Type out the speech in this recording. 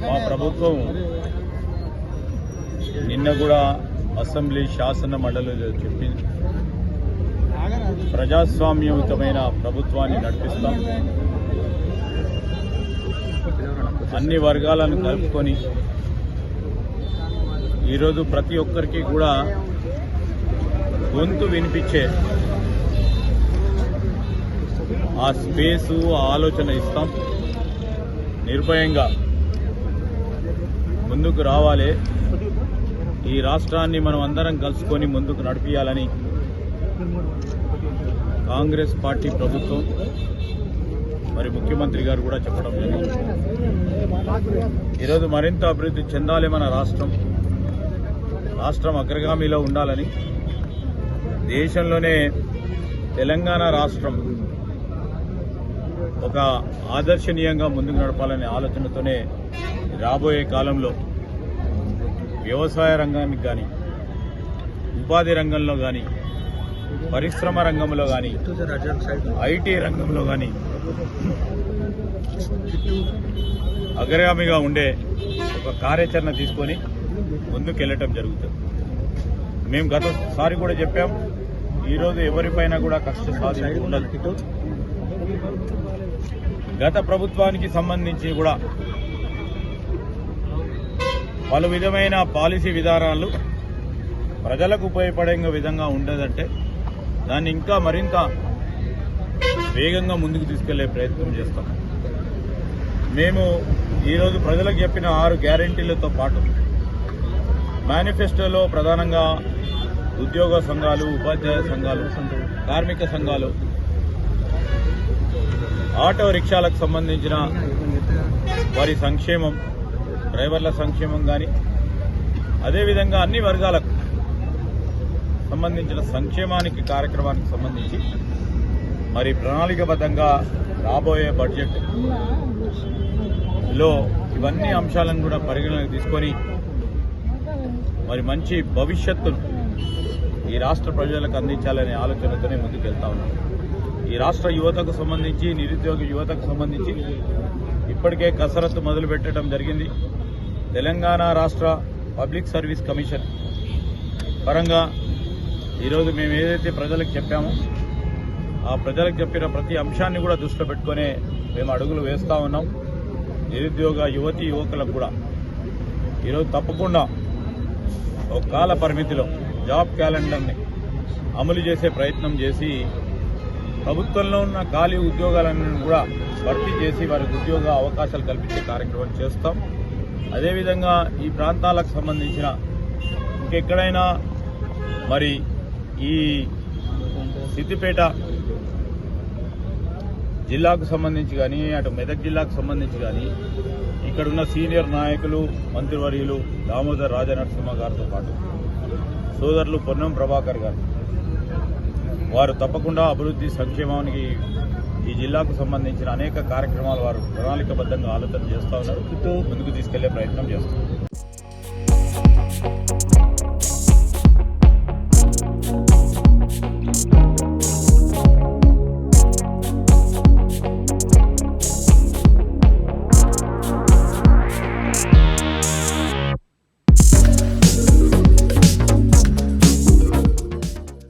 మా ప్రభుత్వం నిన్న కూడా అసెంబ్లీ శాసన మండలిలో చెప్పింది, ప్రజాస్వామ్యయుతమైన ప్రభుత్వాన్ని నడిపిస్తాం, అన్ని వర్గాలను కలుపుకొని ఈరోజు ప్రతి ఒక్కరికి కూడా గొంతు వినిపించే ఆ స్పేసు ఆలోచన ఇస్తాం. నిర్భయంగా ముందుకు రావాలి, ఈ రాష్ట్రాన్ని మనం అందరం కలుసుకొని ముందుకు నడిపించాలని కాంగ్రెస్ పార్టీ ప్రభుత్వం మరి ముఖ్యమంత్రి గారు కూడా చెప్పడం జరిగింది. ఈరోజు మరింత అభివృద్ధి చెందాలి మన రాష్ట్రం అగ్రగామిలో ఉండాలని, దేశంలోనే తెలంగాణ రాష్ట్రం ఒక ఆదర్శనీయంగా ముందుకు నడపాలనే ఆలోచనతోనే రాబోయే కాలంలో వ్యవసాయ రంగానికి కానీ, ఉపాధి రంగంలో కానీ, పరిశ్రమ రంగంలో కానీ, ఐటీ రంగంలో కానీ అగ్రగామిగా ఉండే ఒక కార్యాచరణ తీసుకొని ముందుకెళ్ళటం జరుగుతుంది. మేము గతసారి కూడా చెప్పాం, ఈరోజు ఎవరిపైన కూడా కష్ట సాధ్యం ఉండదు. గత ప్రభుత్వానికి సంబంధించి కూడా పలు విధమైన పాలసీ విధానాలు ప్రజలకు ఉపయోగపడే విధంగా ఉండదంటే దాన్ని ఇంకా మరింత వేగంగా ముందుకు తీసుకెళ్లే ప్రయత్నం చేస్తాం. మేము ఈరోజు ప్రజలకు చెప్పిన 6 గ్యారెంటీలతో పాటు మేనిఫెస్టోలో ప్రధానంగా ఉద్యోగ సంఘాలు, ఉపాధ్యాయ సంఘాలు, కార్మిక సంఘాలు, ఆటో రిక్షాలకు సంబంధించిన వారి సంక్షేమం, డ్రైవర్ల సంక్షేమం కానీ, అదేవిధంగా అన్ని వర్గాలకు సంబంధించిన సంక్షేమానికి కార్యక్రమానికి సంబంధించి మరి ప్రణాళికబద్ధంగా రాబోయే బడ్జెట్లో ఇవన్నీ అంశాలను కూడా పరిగణలోకి తీసుకొని మరి మంచి భవిష్యత్తును ఈ రాష్ట్ర ప్రజలకు అందించాలనే ఆలోచనతోనే ముందుకెళ్తా ఉన్నాం. ఈ రాష్ట్ర యువతకు సంబంధించి, నిరుద్యోగ యువతకు సంబంధించి ఇప్పటికే కసరత్తు మొదలు పెట్టడం జరిగింది. తెలంగాణ రాష్ట్ర పబ్లిక్ సర్వీస్ కమిషన్ పరంగా ఈరోజు మేము ఏదైతే ప్రజలకు చెప్పామో ఆ ప్రజలకు చెప్పిన ప్రతి అంశాన్ని కూడా దృష్టిలో పెట్టుకునే మేము అడుగులు వేస్తూ ఉన్నాం. నిరుద్యోగ యువతీ యువకులకు కూడా ఈరోజు తప్పకుండా ఒక కాల పరిమితిలో జాబ్ క్యాలెండర్ని అమలు చేసే ప్రయత్నం చేసి ప్రభుత్వంలో ఉన్న ఖాళీ ఉద్యోగాలను కూడా భర్తీ చేసి వారికి ఉద్యోగ అవకాశాలు కల్పించే కార్యక్రమం చేస్తాం. అదేవిధంగా ఈ ప్రాంతాలకు సంబంధించిన ఇంకెక్కడైనా మరి ఈ సిద్దిపేట జిల్లాకు సంబంధించి కానీ, అటు మెదక్ జిల్లాకు సంబంధించి కానీ ఇక్కడున్న సీనియర్ నాయకులు, మంత్రివర్యులు దామోదర్ రాజనరసింహ గారితో పాటు సోదరులు పొన్నం ప్రభాకర్ గారు వారు తప్పకుండా అభివృద్ధి సంక్షేమానికి ఈ జిల్లాకు సంబంధించిన అనేక కార్యక్రమాలు వారు ప్రణాళికబద్ధంగా ఆలోచన చేస్తూ ఉన్నారు, ముందుకు తీసుకెళ్లే ప్రయత్నం చేస్తున్నారు.